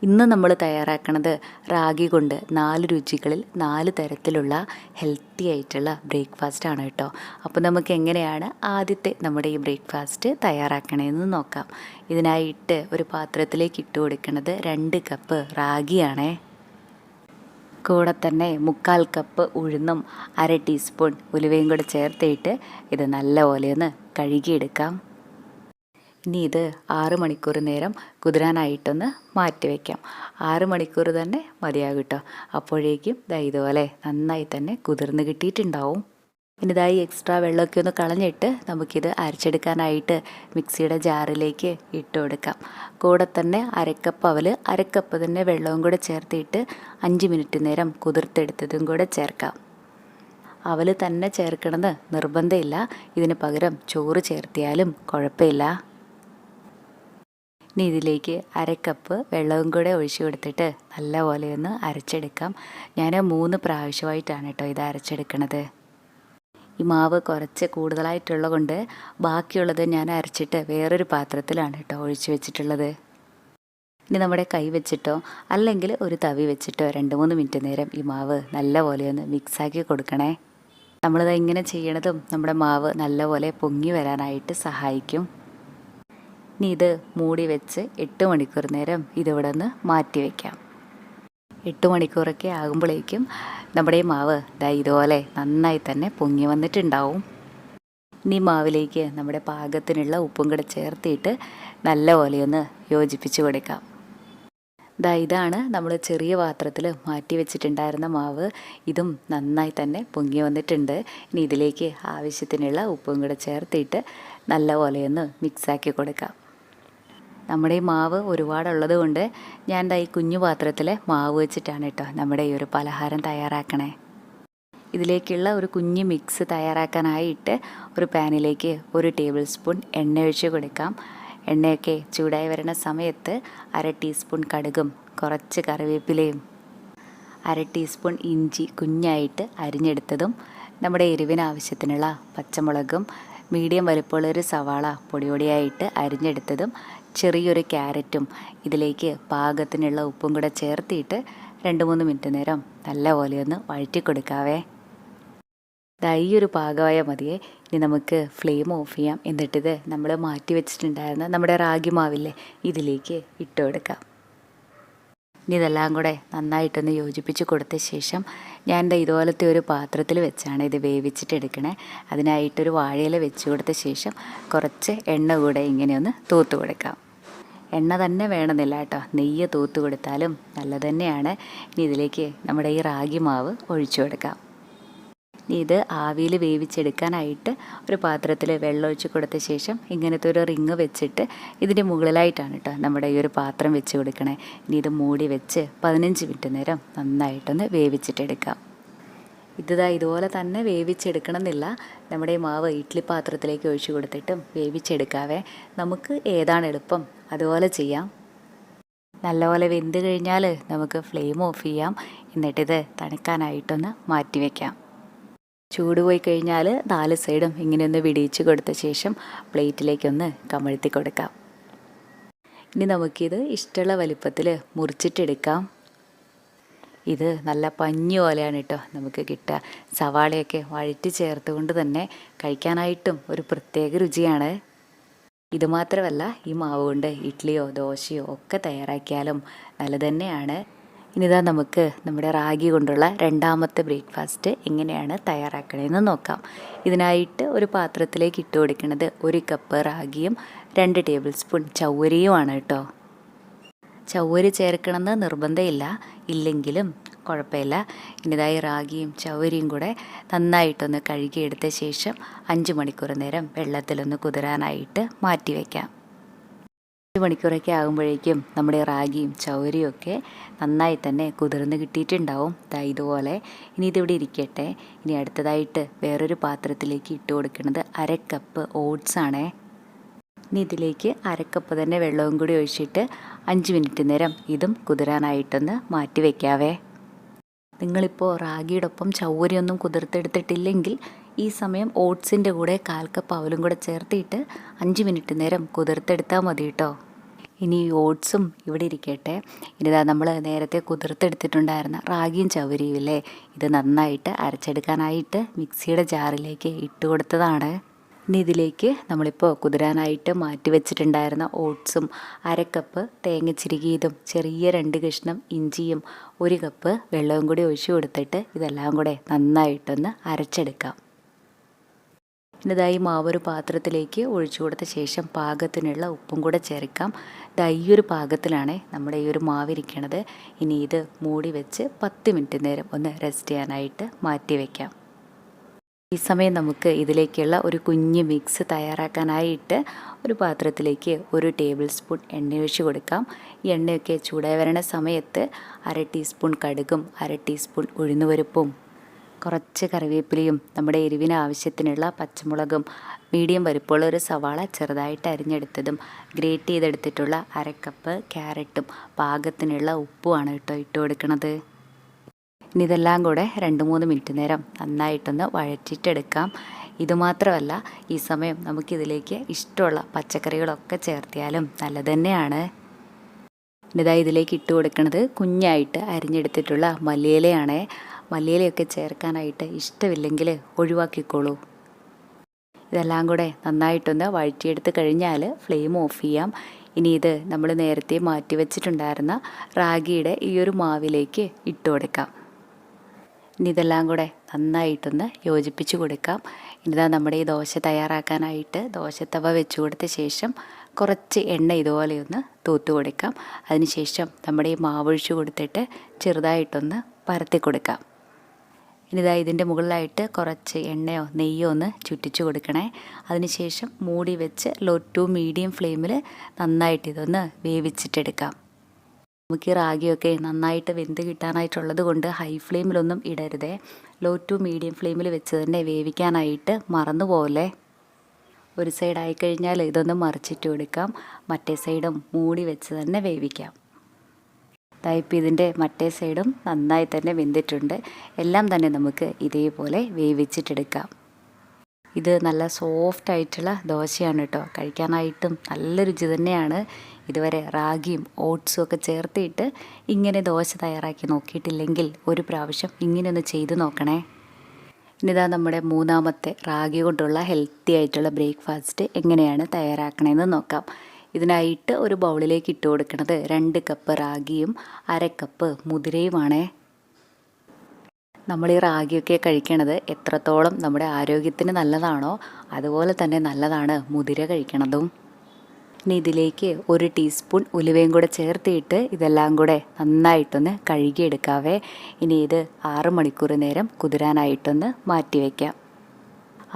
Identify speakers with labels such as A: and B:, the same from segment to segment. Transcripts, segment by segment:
A: ഇന്ന് നമ്മൾ തയ്യാറാക്കുന്നത് റാഗി കൊണ്ട് 4 രുചികളിൽ 4 തരത്തിലുള്ള ഹെൽത്തി ആയിട്ടുള്ള ബ്രേക്ക്ഫാസ്റ്റ് ആണ് കേട്ടോ. അപ്പോൾ നമുക്ക് എങ്ങനെയാണ് ആദ്യത്തെ നമ്മുടെ ഈ ബ്രേക്ക്ഫാസ്റ്റ് തയ്യാറാക്കണമെന്ന് നോക്കാം. ഇതിനായിട്ട് ഒരു പാത്രത്തിലേക്ക് ഇട്ട് കൊടുക്കുന്നത് 2 കപ്പ് റാഗിയാണേ. കൂടെ തന്നെ 1/4 കപ്പ് ഉഴുന്നും 1/2 ടീസ്പൂൺ ഉലുവയും കൂടെ ചേർത്തിട്ട് ഇത് നല്ലപോലെ ഒന്ന് കഴുകിയെടുക്കാം. ഇനി ഇത് 6 മണിക്കൂർ നേരം കുതിരാനായിട്ടൊന്ന് മാറ്റി വയ്ക്കാം. 6 മണിക്കൂർ തന്നെ മതിയാകും കേട്ടോ. അപ്പോഴേക്കും ഇതുപോലെ നന്നായി തന്നെ കുതിർന്ന് കിട്ടിയിട്ടുണ്ടാവും. ഇനി ഈ എക്സ്ട്രാ വെള്ളമൊക്കെ ഒന്ന് കളഞ്ഞിട്ട് നമുക്കിത് അരച്ചെടുക്കാനായിട്ട് മിക്സിയുടെ ജാറിലേക്ക് ഇട്ട് കൊടുക്കാം. കൂടെ തന്നെ 1/2 കപ്പ് അവൽ 1/2 കപ്പ് തന്നെ വെള്ളവും കൂടെ ചേർത്തിട്ട് 5 മിനിറ്റ് നേരം കുതിർത്തെടുത്തതും കൂടെ ചേർക്കാം. അവൽ തന്നെ ചേർക്കണമെന്ന് നിർബന്ധമില്ല, ഇതിന് പകരം ചോറ് ചേർത്തിയാലും കുഴപ്പമില്ല. ഇനി ഇതിലേക്ക് 1/2 കപ്പ് വെള്ളവും കൂടെ ഒഴിച്ചു കൊടുത്തിട്ട് നല്ലപോലെ ഒന്ന് അരച്ചെടുക്കാം. ഞാൻ 3 പ്രാവശ്യമായിട്ടാണ് കേട്ടോ ഇത് അരച്ചെടുക്കണത്. ഈ മാവ് കുറച്ച് കൂടുതലായിട്ടുള്ളത് കൊണ്ട് ബാക്കിയുള്ളത് ഞാൻ അരച്ചിട്ട് വേറൊരു പാത്രത്തിലാണ് കേട്ടോ ഒഴിച്ചു വെച്ചിട്ടുള്ളത്. ഇനി നമ്മുടെ കൈ വെച്ചിട്ടോ അല്ലെങ്കിൽ ഒരു തവി വെച്ചിട്ടോ 2-3 മിനിറ്റ് നേരം ഈ മാവ് നല്ലപോലെ ഒന്ന് മിക്സാക്കി കൊടുക്കണേ. നമ്മളിത് ഇങ്ങനെ ചെയ്യണതും നമ്മുടെ മാവ് നല്ലപോലെ പൊങ്ങി വരാനായിട്ട് സഹായിക്കും. ഇനി ഇത് മൂടി വെച്ച് 8 മണിക്കൂർ നേരം ഇതിവിടെ നിന്ന് മാറ്റി വയ്ക്കാം. 8 മണിക്കൂറൊക്കെ ആകുമ്പോഴേക്കും നമ്മുടെ ഈ മാവ് ഇതുപോലെ നന്നായി തന്നെ പൊങ്ങി വന്നിട്ടുണ്ടാവും. ഇനി മാവിലേക്ക് നമ്മുടെ പാകത്തിനുള്ള ഉപ്പും കൂടെ ചേർത്തിട്ട് നല്ലപോലെ ഒന്ന് യോജിപ്പിച്ച് കൊടുക്കാം. ഇതാണ് നമ്മൾ ചെറിയ പാത്രത്തിൽ മാറ്റി വെച്ചിട്ടുണ്ടായിരുന്ന മാവ്. ഇതും നന്നായി തന്നെ പൊങ്ങി വന്നിട്ടുണ്ട്. ഇനി ഇതിലേക്ക് ആവശ്യത്തിനുള്ള ഉപ്പും കൂടെ ചേർത്തിട്ട് നല്ലപോലെ ഒന്ന് മിക്സാക്കി കൊടുക്കാം. നമ്മുടെ ഈ മാവ് ഒരുപാടുള്ളത് കൊണ്ട് ഞാൻ ഈ കുഞ്ഞു പാത്രത്തിൽ മാവ് വെച്ചിട്ടാണ് കേട്ടോ നമ്മുടെ ഈ ഒരു പലഹാരം തയ്യാറാക്കണേ. ഇതിലേക്കുള്ള ഒരു കുഞ്ഞ് മിക്സ് തയ്യാറാക്കാനായിട്ട് ഒരു പാനിലേക്ക് 1 ടേബിൾ സ്പൂൺ എണ്ണ ഒഴിച്ച് കൊടുക്കാം. എണ്ണയൊക്കെ ചൂടായി വരുന്ന സമയത്ത് 1/2 ടീസ്പൂൺ കടുകും കുറച്ച് കറിവേപ്പിലയും 1/2 ടീസ്പൂൺ ഇഞ്ചി കുഞ്ഞായിട്ട് അരിഞ്ഞെടുത്തതും നമ്മുടെ എരിവിന് ആവശ്യത്തിനുള്ള പച്ചമുളകും മീഡിയം വലുപ്പമുള്ളൊരു സവാള പൊടിയായിട്ട് അരിഞ്ഞെടുത്തതും ചെറിയൊരു ക്യാരറ്റും ഇതിലേക്ക് പാകത്തിനുള്ള ഉപ്പും കൂടെ ചേർത്തിട്ട് 2-3 മിനിറ്റ് നേരം നല്ലപോലെ ഒന്ന് വഴറ്റി കൊടുക്കാവേ. ഈ ഒരു പാകമായ മതിയേ. ഇനി നമുക്ക് ഫ്ലെയിം ഓഫ് ചെയ്യാം. എന്നിട്ടിത് നമ്മൾ മാറ്റി വെച്ചിട്ടുണ്ടായിരുന്ന നമ്മുടെ റാഗി മാവില്ലേ ഇതിലേക്ക് ഇട്ട് കൊടുക്കാം. ഇനി ഇതെല്ലാം കൂടെ നന്നായിട്ടൊന്ന് യോജിപ്പിച്ച് കൊടുത്ത ശേഷം ഞാൻ ഇതുപോലത്തെ ഒരു പാത്രത്തിൽ വെച്ചാണ് ഇത് വേവിച്ചിട്ട് എടുക്കണേ. അതിനായിട്ടൊരു വാഴയില വെച്ച് കൊടുത്ത ശേഷം കുറച്ച് എണ്ണ കൂടെ ഇങ്ങനെയൊന്ന് തൂത്ത് കൊടുക്കാം. എണ്ണ തന്നെ വേണമെന്നില്ല കേട്ടോ, നെയ്യ് തൂത്ത് കൊടുത്താലും നല്ലത് തന്നെയാണ്. ഇനി ഇതിലേക്ക് നമ്മുടെ ഈ റാഗി മാവ് ഒഴിച്ചു കൊടുക്കാം. ഇനി ഇത് ആവിയിൽ വേവിച്ചെടുക്കാനായിട്ട് ഒരു പാത്രത്തിൽ വെള്ളം ഒഴിച്ച് കൊടുത്ത ശേഷം ഇങ്ങനത്തെ ഒരു റിങ് വെച്ചിട്ട് ഇതിൻ്റെ മുകളിലായിട്ടാണ് കേട്ടോ നമ്മുടെ ഈ ഒരു പാത്രം വെച്ച് കൊടുക്കണേ. ഇനി ഇത് മൂടി വെച്ച് 15 മിനിറ്റ് നേരം നന്നായിട്ടൊന്ന് വേവിച്ചിട്ടെടുക്കാം. ഇതുപോലെ തന്നെ വേവിച്ചെടുക്കണം എന്നില്ല. നമ്മുടെ ഈ മാവ് ഇഡ്ഡലി പാത്രത്തിലേക്ക് ഒഴിച്ചു കൊടുത്തിട്ടും വേവിച്ചെടുക്കാവേ. നമുക്ക് ഏതാണ് എളുപ്പം അതുപോലെ ചെയ്യാം. നല്ലപോലെ വെന്ത് കഴിഞ്ഞാൽ നമുക്ക് ഫ്ലെയിം ഓഫ് ചെയ്യാം. എന്നിട്ടിത് തണുക്കാനായിട്ടൊന്ന് മാറ്റി വയ്ക്കാം. ചൂട് പോയി കഴിഞ്ഞാൽ 4 സൈഡും ഇങ്ങനെയൊന്ന് വിടിയിച്ച് കൊടുത്ത ശേഷം പ്ലേറ്റിലേക്കൊന്ന് കമഴ്ത്തി കൊടുക്കാം. ഇനി നമുക്കിത് ഇഷ്ടമുള്ള വലിപ്പത്തിൽ മുറിച്ചിട്ടെടുക്കാം. ഇത് നല്ല പഞ്ഞി പോലെയാണ് കേട്ടോ നമുക്ക് കിട്ടുക. സവാളയൊക്കെ വഴറ്റി ചേർത്തുകൊണ്ട് തന്നെ കഴിക്കാനായിട്ടും ഒരു പ്രത്യേക രുചിയാണ്. ഇതുമാത്രമല്ല, ഈ മാവ് കൊണ്ട് ഇഡ്ഡലിയോ ദോശയോ ഒക്കെ തയ്യാറാക്കിയാലും നല്ലത് തന്നെയാണ്. ഇനിതാ നമുക്ക് നമ്മുടെ റാഗി കൊണ്ടുള്ള 2ാമത്തെ ബ്രേക്ക്ഫാസ്റ്റ് എങ്ങനെയാണ് തയ്യാറാക്കണമെന്ന് നോക്കാം. ഇതിനായിട്ട് ഒരു പാത്രത്തിലേക്ക് ഇട്ട് കൊടുക്കുന്നത് 1 കപ്പ് റാഗിയും 2 ടേബിൾ സ്പൂൺ ചവ്വരിയുമാണ് കേട്ടോ. ചവ്വരി ചേർക്കണമെന്ന് നിർബന്ധമില്ല, ഇല്ലെങ്കിലും കുഴപ്പമില്ല. ഇനിതായി റാഗിയും ചവ്വരിയും കൂടെ നന്നായിട്ടൊന്ന് കഴുകിയെടുത്ത ശേഷം 5 മണിക്കൂർ നേരം വെള്ളത്തിലൊന്ന് കുതിരാനായിട്ട് മാറ്റി വയ്ക്കാം. 5 മണിക്കൂറൊക്കെ ആകുമ്പോഴേക്കും നമ്മുടെ റാഗിയും ചവ്വരിയും ഒക്കെ നന്നായി തന്നെ കുതിർന്ന് കിട്ടിയിട്ടുണ്ടാവും. ഇതുപോലെ. ഇനി ഇതിവിടെ ഇരിക്കട്ടെ. ഇനി അടുത്തതായിട്ട് വേറൊരു പാത്രത്തിലേക്ക് ഇട്ട് കൊടുക്കുന്നത് 1/2 കപ്പ് ഓട്സ് ആണേ. ഇനി ഇതിലേക്ക് 1/2 കപ്പ് തന്നെ വെള്ളവും കൂടി ഒഴിച്ചിട്ട് 5 മിനിറ്റ് നേരം ഇതും കുതിരാനായിട്ടൊന്ന് മാറ്റി വയ്ക്കാവേ. നിങ്ങളിപ്പോൾ റാഗിയുടെ ഒപ്പം ചവ്വരിയൊന്നും കുതിർത്തെടുത്തിട്ടില്ലെങ്കിൽ ഈ സമയം ഓട്സിൻ്റെ കൂടെ 1/4 കപ്പ് അവലും കൂടെ ചേർത്തിട്ട് 5 മിനിറ്റ് നേരം കുതിർത്തെടുത്താൽ മതി കേട്ടോ. ഇനി ഓട്സും ഇവിടെ ഇരിക്കട്ടെ. ഇനിതാ നമ്മൾ നേരത്തെ കുതിർത്തെടുത്തിട്ടുണ്ടായിരുന്ന റാഗിയും ചവരിയും ഇല്ലേ, ഇത് നന്നായിട്ട് അരച്ചെടുക്കാനായിട്ട് മിക്സിയുടെ ജാറിലേക്ക് ഇട്ട് കൊടുത്തതാണ്. ഇനി ഇതിലേക്ക് നമ്മളിപ്പോൾ കുതിരാനായിട്ട് മാറ്റി വെച്ചിട്ടുണ്ടായിരുന്ന ഓട്സും, 1/2 കപ്പ് തേങ്ങ ചിരകിയതും, ചെറിയ 2 കഷ്ണം ഇഞ്ചിയും, 1 കപ്പ് വെള്ളവും കൂടി ഒഴിച്ചു കൊടുത്തിട്ട് ഇതെല്ലാം കൂടെ നന്നായിട്ടൊന്ന് അരച്ചെടുക്കാം. ഇതായി മാവ് ഒരു പാത്രത്തിലേക്ക് ഒഴിച്ചു കൊടുത്ത ശേഷം പാകത്തിനുള്ള ഉപ്പും കൂടെ ചേർക്കാം. ഈ ഒരു പാകത്തിലാണ് നമ്മുടെ ഈ ഒരു മാവിരിക്കണത്. ഇനി ഇത് മൂടി വെച്ച് 10 മിനിറ്റ് നേരം ഒന്ന് റെസ്റ്റ് ചെയ്യാനായിട്ട് മാറ്റി വയ്ക്കാം. ഈ സമയം നമുക്ക് ഇതിലേക്കുള്ള ഒരു കുഞ്ഞ് മിക്സ് തയ്യാറാക്കാനായിട്ട് ഒരു പാത്രത്തിലേക്ക് 1 ടേബിൾ സ്പൂൺ എണ്ണ ഒഴിച്ച് കൊടുക്കാം. ഈ എണ്ണയൊക്കെ ചൂടായി വരണ സമയത്ത് 1/2 ടീസ്പൂൺ കടുകും 1/2 ടീസ്പൂൺ ഉഴുന്നുപരിപ്പും കുറച്ച് കറിവേപ്പിലയും നമ്മുടെ എരിവിന് ആവശ്യത്തിനുള്ള പച്ചമുളകും, മീഡിയം വലിപ്പമുള്ള ഒരു സവാള ചെറുതായിട്ട് അരിഞ്ഞെടുത്തതും, ഗ്രേറ്റ് ചെയ്തെടുത്തിട്ടുള്ള 1/2 കപ്പ് ക്യാരറ്റും, പാകത്തിനുള്ള ഉപ്പുമാണ് കേട്ടോ ഇട്ട് കൊടുക്കുന്നത്. ഇനി ഇതെല്ലാം കൂടെ 2-3 മിനിറ്റ് നേരം നന്നായിട്ടൊന്ന് വഴറ്റിയിട്ടെടുക്കാം. ഇതുമാത്രമല്ല, ഈ സമയം നമുക്കിതിലേക്ക് ഇഷ്ടമുള്ള പച്ചക്കറികളൊക്കെ ചേർത്തിയാലും നല്ലത് തന്നെയാണ്. ഇതാ ഇതിലേക്ക് ഇട്ട് കൊടുക്കുന്നത് കുഞ്ഞായിട്ട് അരിഞ്ഞെടുത്തിട്ടുള്ള മല്ലിയിലയാണ്. മല്ലിയിലയൊക്കെ ചേർക്കാനായിട്ട് ഇഷ്ടമില്ലെങ്കിൽ ഒഴിവാക്കിക്കോളൂ. ഇതെല്ലാം കൂടെ നന്നായിട്ടൊന്ന് വഴറ്റിയെടുത്ത് കഴിഞ്ഞാൽ ഫ്ലെയിം ഓഫ് ചെയ്യാം. ഇനി ഇത് നമ്മൾ നേരത്തെ മാറ്റി വെച്ചിട്ടുണ്ടായിരുന്ന റാഗിയുടെ ഈ ഒരു മാവിലേക്ക് ഇട്ട് കൊടുക്കാം. ഇനി ഇതെല്ലാം കൂടെ നന്നായിട്ടൊന്ന് യോജിപ്പിച്ച് കൊടുക്കാം. ഇനിതാ നമ്മുടെ ഈ ദോശ തയ്യാറാക്കാനായിട്ട് ദോശത്തവ വെച്ച് കൊടുത്ത ശേഷം കുറച്ച് എണ്ണ ഇതുപോലെയൊന്ന് തൂത്ത് കൊടുക്കാം. അതിനുശേഷം നമ്മുടെ ഈ മാവൊഴിച്ച് കൊടുത്തിട്ട് ചെറുതായിട്ടൊന്ന് പരത്തി കൊടുക്കാം. ഇനിതാ ഇതിൻ്റെ മുകളിലായിട്ട് കുറച്ച് എണ്ണയോ നെയ്യോ ഒന്ന് ചുറ്റിച്ച് കൊടുക്കണേ. അതിനുശേഷം മൂടി വെച്ച് ലോ ടു മീഡിയം ഫ്ലെയിമിൽ നന്നായിട്ട് ഇതൊന്ന് വേവിച്ചിട്ടെടുക്കാം. നമുക്ക് ഈ റാഗിയൊക്കെ നന്നായിട്ട് വെന്ത് കിട്ടാനായിട്ടുള്ളത് കൊണ്ട് ഹൈ ഫ്ലെയിമിലൊന്നും ഇടരുതേ. ലോ ടു മീഡിയം ഫ്ലെയിമിൽ വെച്ച് തന്നെ വേവിക്കാനായിട്ട് മറന്നു പോകല്ലേ. ഒരു സൈഡായി കഴിഞ്ഞാൽ ഇതൊന്ന് മറിച്ചിട്ട് കൊടുക്കാം. മറ്റേ സൈഡും മൂടി വെച്ച് തന്നെ വേവിക്കാം. ഇപ്പം ഇതിൻ്റെ മറ്റേ സൈഡും നന്നായി തന്നെ വെന്തിട്ടുണ്ട്. എല്ലാം തന്നെ നമുക്ക് ഇതേപോലെ വേവിച്ചിട്ടെടുക്കാം. ഇത് നല്ല സോഫ്റ്റ് ആയിട്ടുള്ള ദോശയാണ് കേട്ടോ. കഴിക്കാനായിട്ടും നല്ല രുചി തന്നെയാണ്. ഇതുവരെ റാഗിയും ഓട്സും ഒക്കെ ചേർത്തിട്ട് ഇങ്ങനെ ദോശ തയ്യാറാക്കി നോക്കിയിട്ടില്ലെങ്കിൽ ഒരു പ്രാവശ്യം ഇങ്ങനെ ഒന്ന് ചെയ്ത് നോക്കണേ. ഇനിതാ നമ്മുടെ മൂന്നാമത്തെ റാഗി കൊണ്ടുള്ള ഹെൽത്തി ആയിട്ടുള്ള ബ്രേക്ക്ഫാസ്റ്റ് എങ്ങനെയാണ് തയ്യാറാക്കണമെന്ന് നോക്കാം. ഇതിനായിട്ട് ഒരു ബൗളിലേക്ക് ഇട്ട് കൊടുക്കുന്നത് 2 കപ്പ് റാഗിയും 1/2 കപ്പ് മുതിരയുമാണ്. നമ്മൾ ഈ റാഗിയൊക്കെ കഴിക്കണത് എത്രത്തോളം നമ്മുടെ ആരോഗ്യത്തിന് നല്ലതാണോ അതുപോലെ തന്നെ നല്ലതാണ് മുതിര കഴിക്കണതും. ഇനി ഇതിലേക്ക് 1 ടീസ്പൂൺ ഉലുവയും കൂടെ ചേർത്തിട്ട് ഇതെല്ലാം കൂടെ നന്നായിട്ടൊന്ന് കഴുകിയെടുക്കാവേ. ഇനി ഇത് 6 മണിക്കൂർ നേരം കുതിരാനായിട്ടൊന്ന് മാറ്റി വയ്ക്കാം.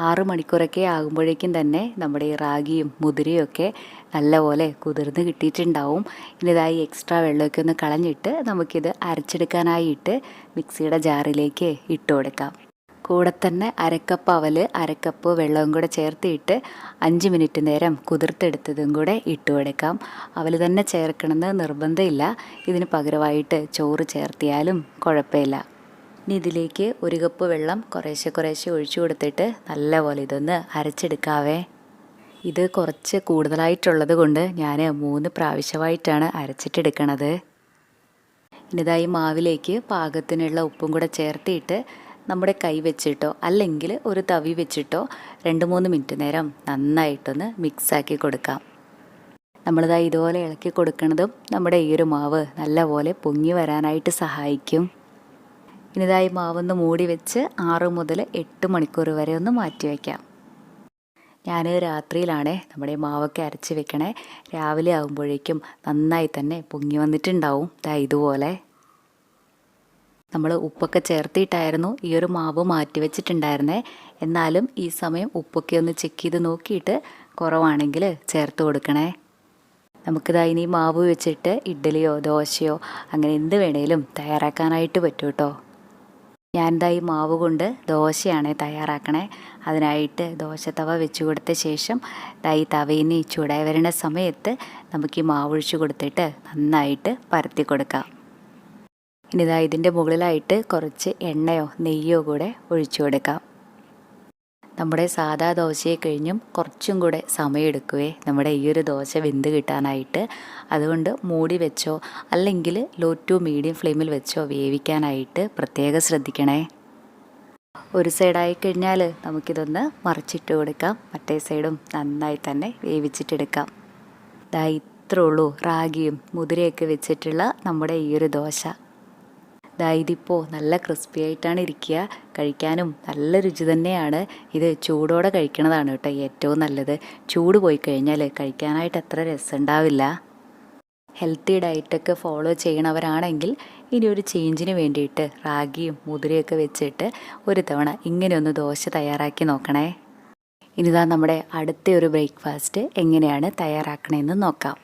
A: 6 മണിക്കൂറൊക്കെ ആകുമ്പോഴേക്കും തന്നെ നമ്മുടെ ഈ റാഗിയും മുതിരയും ഒക്കെ നല്ലപോലെ കുതിർന്ന് കിട്ടിയിട്ടുണ്ടാവും. ഇനി ഇതായി എക്സ്ട്രാ വെള്ളമൊക്കെ ഒന്ന് കളഞ്ഞിട്ട് നമുക്കിത് അരച്ചെടുക്കാനായിട്ട് മിക്സിയുടെ ജാറിലേക്ക് ഇട്ട് കൊടുക്കാം. കൂടെ തന്നെ 1/2 കപ്പ് അവൽ 1/2 കപ്പ് വെള്ളവും കൂടെ ചേർത്തിട്ട് 5 മിനിറ്റ് നേരം കുതിർത്തെടുത്തതും കൂടെ ഇട്ട് കൊടുക്കാം. അവൽ തന്നെ ചേർക്കണമെന്ന് നിർബന്ധമില്ല. ഇതിന് പകരമായിട്ട് ചോറ് ചേർത്തിയാലും കുഴപ്പമില്ല. ഇനി ഇതിലേക്ക് 1 കപ്പ് വെള്ളം കുറേശ്ശെ ഒഴിച്ചു കൊടുത്തിട്ട് നല്ലപോലെ ഇതൊന്ന് അരച്ചെടുക്കാവേ. ഇത് കുറച്ച് കൂടുതലായിട്ടുള്ളത് കൊണ്ട് ഞാൻ 3 പ്രാവശ്യമായിട്ടാണ് അരച്ചിട്ടെടുക്കണത്. ഇനിതായി മാവിലേക്ക് പാകത്തിനുള്ള ഉപ്പും കൂടെ ചേർത്തിട്ട് നമ്മുടെ കൈ വെച്ചിട്ടോ അല്ലെങ്കിൽ ഒരു തവി വെച്ചിട്ടോ 2-3 മിനിറ്റ് നേരം നന്നായിട്ടൊന്ന് മിക്സാക്കി കൊടുക്കാം. നമ്മളിതാ ഇതുപോലെ ഇളക്കി കൊടുക്കുന്നതും നമ്മുടെ ഈ ഒരു മാവ് നല്ലപോലെ പൊങ്ങി വരാനായിട്ട് സഹായിക്കും. ഇനിതായി മാവൊന്ന് മൂടി വെച്ച് 6 മുതൽ 8 മണിക്കൂർ വരെ ഒന്ന് മാറ്റി വയ്ക്കാം. ഞാൻ രാത്രിയിലാണ് നമ്മുടെ മാവൊക്കെ അരച്ച് വെക്കണേ. രാവിലെ ആകുമ്പോഴേക്കും നന്നായി തന്നെ പൊങ്ങി വന്നിട്ടുണ്ടാവും. ഇതുപോലെ നമ്മൾ ഉപ്പൊക്കെ ചേർത്തിട്ടായിരുന്നു ഈ ഒരു മാവ് മാറ്റി വെച്ചിട്ടുണ്ടായിരുന്നേ. എന്നാലും ഈ സമയം ഉപ്പൊക്കെ ഒന്ന് ചെക്ക് ചെയ്ത് നോക്കിയിട്ട് കുറവാണെങ്കിൽ ചേർത്ത് കൊടുക്കണേ. നമുക്കിതായി ഈ മാവ് വെച്ചിട്ട് ഇഡ്ഡലിയോ ദോശയോ അങ്ങനെ എന്ത് വേണേലും തയ്യാറാക്കാനായിട്ട് പറ്റും കേട്ടോ. ഞാനിതാ ഈ മാവ് കൊണ്ട് ദോശയാണ് തയ്യാറാക്കണേ. അതിനായിട്ട് ദോശത്തവ വെച്ച് കൊടുത്ത ശേഷം ഈ തവയിൽ നിന്ന് ചൂടായി വരുന്ന സമയത്ത് നമുക്ക് ഈ മാവ് ഒഴിച്ച് കൊടുത്തിട്ട് നന്നായിട്ട് പരത്തി കൊടുക്കാം. ഇനി ഇതിൻ്റെ മുകളിലായിട്ട് കുറച്ച് എണ്ണയോ നെയ്യോ കൂടെ ഒഴിച്ചു കൊടുക്കാം. നമ്മുടെ സാധാ ദോശയെ കഴിഞ്ഞും കുറച്ചും കൂടെ സമയമെടുക്കുവേ നമ്മുടെ ഈ ഒരു ദോശ വെന്ത് കിട്ടാനായിട്ട്. അതുകൊണ്ട് മൂടി വെച്ചോ അല്ലെങ്കിൽ ലോ ടു മീഡിയം ഫ്ലെയിമിൽ വെച്ചോ വേവിക്കാനായിട്ട് പ്രത്യേകം ശ്രദ്ധിക്കണേ. ഒരു സൈഡായി കഴിഞ്ഞാൽ നമുക്കിതൊന്ന് മറിച്ചിട്ട് കൊടുക്കാം. മറ്റേ സൈഡും നന്നായി തന്നെ വേവിച്ചിട്ടെടുക്കാം. ദാ ഇത്രേ ഉള്ളൂ റാഗിയും മുതിരയൊക്കെ വെച്ചിട്ടുള്ള നമ്മുടെ ഈ ഒരു ദോശ. ദാ ഇതിപ്പോൾ നല്ല ക്രിസ്പി ആയിട്ടാണ് ഇരിക്കുക. കഴിക്കാനും നല്ല രുചി തന്നെയാണ്. ഇത് ചൂടോടെ കഴിക്കണതാണ് കേട്ടോ ഏറ്റവും നല്ലത്. ചൂട് പോയി കഴിഞ്ഞാൽ കഴിക്കാനായിട്ട് അത്ര രസമുണ്ടാവില്ല. ഹെൽത്തി ഡയറ്റൊക്കെ ഫോളോ ചെയ്യണവരാണെങ്കിൽ ഇനി ഒരു ചേഞ്ചിന് വേണ്ടിയിട്ട് റാഗിയും മുതിരയൊക്കെ വെച്ചിട്ട് ഒരു തവണ ഇങ്ങനെയൊന്ന് ദോശ തയ്യാറാക്കി നോക്കണേ. ഇനിതാ നമ്മുടെ അടുത്ത ഒരു ബ്രേക്ക്ഫാസ്റ്റ് എങ്ങനെയാണ് തയ്യാറാക്കണമെന്ന് നോക്കാം.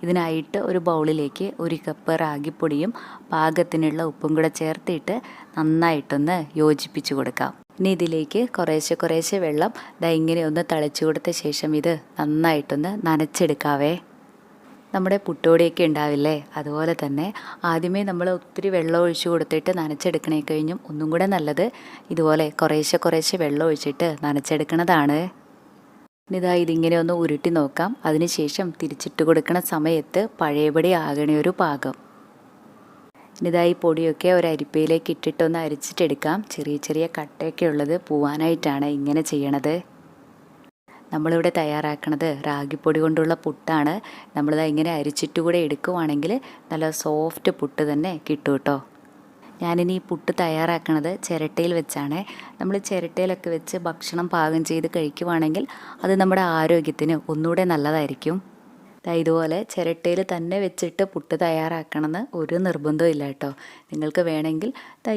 A: ഇതിനായിട്ട് ഒരു ബൗളിലേക്ക് 1 കപ്പ് റാഗിപ്പൊടിയും പാകത്തിനുള്ള ഉപ്പും കൂടെ ചേർത്തിട്ട് നന്നായിട്ടൊന്ന് യോജിപ്പിച്ച് കൊടുക്കാം. ഇനി ഇതിലേക്ക് കുറേശ്ശെ വെള്ളം ഇങ്ങനെ ഒന്ന് തളിച്ചു കൊടുത്ത ശേഷം ഇത് നന്നായിട്ടൊന്ന് നനച്ചെടുക്കാവേ. നമ്മുടെ പുട്ടുപൊടിയൊക്കെ ഉണ്ടാവില്ലേ, അതുപോലെ തന്നെ ആദ്യമേ നമ്മൾ ഒത്തിരി വെള്ളം ഒഴിച്ച് കൊടുത്തിട്ട് നനച്ചെടുക്കണേ കഴിഞ്ഞും ഒന്നും കൂടെ നല്ലത് ഇതുപോലെ കുറേശ്ശെ വെള്ളം ഒഴിച്ചിട്ട് നനച്ചെടുക്കണതാണ്. ഇനിതാ ഇതിങ്ങനെ ഒന്ന് ഉരുട്ടി നോക്കാം. അതിനുശേഷം തിരിച്ചിട്ട് കൊടുക്കണ സമയത്ത് പഴയപടി ആകണ ഒരു പാകം. ഇനിതാ ഈ പൊടിയൊക്കെ ഒരു അരിപ്പയിലേക്ക് ഇട്ടിട്ടൊന്ന് അരിച്ചിട്ടെടുക്കാം. ചെറിയ കട്ടയൊക്കെ ഉള്ളത് പോവാനായിട്ടാണ് ഇങ്ങനെ ചെയ്യണത്. നമ്മളിവിടെ തയ്യാറാക്കണത് റാഗിപ്പൊടി കൊണ്ടുള്ള പുട്ടാണ്. നമ്മളിത് ഇങ്ങനെ അരിച്ചിട്ട് കൂടെ എടുക്കുവാണെങ്കിൽ നല്ല സോഫ്റ്റ് പുട്ട് തന്നെ കിട്ടും കേട്ടോ. ഞാനിനി ഈ പുട്ട് തയ്യാറാക്കണത് ചിരട്ടയിൽ വെച്ചാണ്. നമ്മൾ ചിരട്ടയിലൊക്കെ വെച്ച് ഭക്ഷണം പാകം ചെയ്ത് കഴിക്കുവാണെങ്കിൽ അത് നമ്മുടെ ആരോഗ്യത്തിന് ഒന്നുകൂടെ നല്ലതായിരിക്കും. ഇതുപോലെ ചിരട്ടയിൽ തന്നെ വെച്ചിട്ട് പുട്ട് തയ്യാറാക്കണമെന്ന് ഒരു നിർബന്ധവും ഇല്ല കേട്ടോ. നിങ്ങൾക്ക് വേണമെങ്കിൽ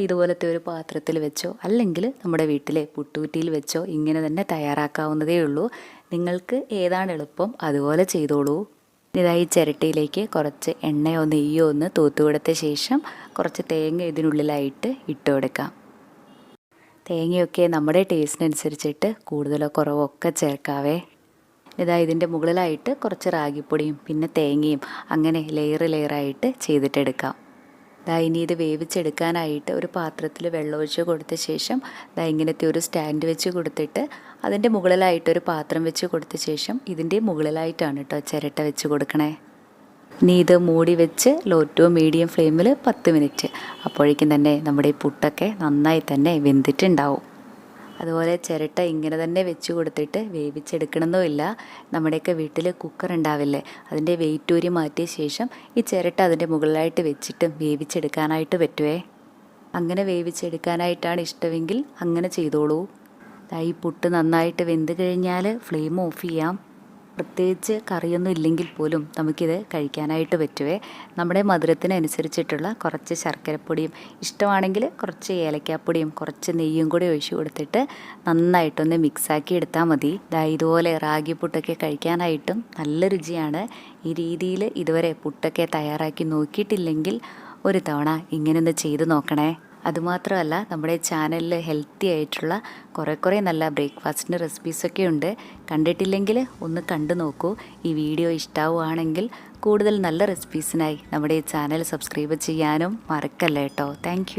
A: ഇതുപോലത്തെ ഒരു പാത്രത്തിൽ വെച്ചോ അല്ലെങ്കിൽ നമ്മുടെ വീട്ടിലെ പുട്ടുകുറ്റിയിൽ വെച്ചോ ഇങ്ങനെ തന്നെ തയ്യാറാക്കാവുന്നതേ ഉള്ളൂ. നിങ്ങൾക്ക് ഏതാണ് എളുപ്പം അതുപോലെ ചെയ്തോളൂ. ഈ ചിരട്ടയിലേക്ക് കുറച്ച് എണ്ണയോ നെയ്യോ ഒന്ന് തൂത്ത് കൊടുത്ത ശേഷം കുറച്ച് തേങ്ങ ഇതിനുള്ളിലായിട്ട് ഇട്ട് കൊടുക്കാം. തേങ്ങയൊക്കെ നമ്മുടെ ടേസ്റ്റിനനുസരിച്ചിട്ട് കൂടുതലോ കുറവോ ഒക്കെ ചേർക്കാവേ. ഇതിൻ്റെ മുകളിലായിട്ട് കുറച്ച് റാഗിപ്പൊടിയും പിന്നെ തേങ്ങയും അങ്ങനെ ലെയറായിട്ട് ചെയ്തിട്ടെടുക്കാം. ഇനി ഇത് വേവിച്ചെടുക്കാനായിട്ട് ഒരു പാത്രത്തിൽ വെള്ളമൊഴിച്ച് കൊടുത്ത ശേഷം ഇങ്ങനത്തെ ഒരു സ്റ്റാൻഡ് വെച്ച് കൊടുത്തിട്ട് അതിൻ്റെ മുകളിലായിട്ടൊരു പാത്രം വെച്ച് കൊടുത്ത ശേഷം ഇതിൻ്റെ മുകളിലായിട്ടാണ് കേട്ടോ ചിരട്ട വെച്ച് കൊടുക്കണേ. ഇനി ഇത് മൂടി വെച്ച് ലോ ടു മീഡിയം ഫ്ലെയിമിൽ 10 മിനിറ്റ്. അപ്പോഴേക്കും തന്നെ നമ്മുടെ ഈ പുട്ടൊക്കെ നന്നായി തന്നെ വെന്തിട്ടുണ്ടാവും. അതുപോലെ ചിരട്ട ഇങ്ങനെ തന്നെ വെച്ച് കൊടുത്തിട്ട് വേവിച്ചെടുക്കണമെന്നില്ല. നമ്മുടെയൊക്കെ വീട്ടിൽ കുക്കർ ഉണ്ടാവില്ലേ, അതിൻ്റെ വെയിറ്റ് ഊരി മാറ്റിയ ശേഷം ഈ ചിരട്ട അതിൻ്റെ മുകളിലായിട്ട് വെച്ചിട്ട് വേവിച്ചെടുക്കാനായിട്ട് പറ്റുമേ. അങ്ങനെ വേവിച്ചെടുക്കാനായിട്ടാണ് ഇഷ്ടമെങ്കിൽ അങ്ങനെ ചെയ്തോളൂ. ഈ പുട്ട് നന്നായിട്ട് വെന്ത് കഴിഞ്ഞാൽ ഫ്ലെയിം ഓഫ് ചെയ്യാം. പ്രത്യേകിച്ച് കറിയൊന്നും ഇല്ലെങ്കിൽ പോലും നമുക്കിത് കഴിക്കാനായിട്ട് പറ്റുമേ. നമ്മുടെ മധുരത്തിനനുസരിച്ചിട്ടുള്ള കുറച്ച് ശർക്കരപ്പൊടിയും ഇഷ്ടമാണെങ്കിൽ കുറച്ച് ഏലക്കാപ്പൊടിയും കുറച്ച് നെയ്യും കൂടി ഒഴിച്ച് കൊടുത്തിട്ട് നന്നായിട്ടൊന്ന് മിക്സാക്കി എടുത്താൽ മതി. ഇതുപോലെ റാഗി പുട്ടൊക്കെ കഴിക്കാനായിട്ടും നല്ല രുചിയാണ്. ഈ രീതിയിൽ ഇതുവരെ പുട്ടൊക്കെ തയ്യാറാക്കി നോക്കിയിട്ടില്ലെങ്കിൽ ഒരു തവണ ഇങ്ങനെയൊന്ന് ചെയ്ത് നോക്കണേ. അതുമാത്രമല്ല നമ്മുടെ ചാനലിൽ ഹെൽത്തി ആയിട്ടുള്ള കുറേ നല്ല ബ്രേക്ക്ഫാസ്റ്റിൻ്റെ റെസിപ്പീസൊക്കെ ഉണ്ട്. കണ്ടിട്ടില്ലെങ്കിൽ ഒന്ന് കണ്ടു നോക്കൂ. ഈ വീഡിയോ ഇഷ്ടമാവുകയാണെങ്കിൽ കൂടുതൽ നല്ല റെസിപ്പീസിനായി നമ്മുടെ ചാനൽ സബ്സ്ക്രൈബ് ചെയ്യാനും മറക്കല്ല കേട്ടോ. താങ്ക്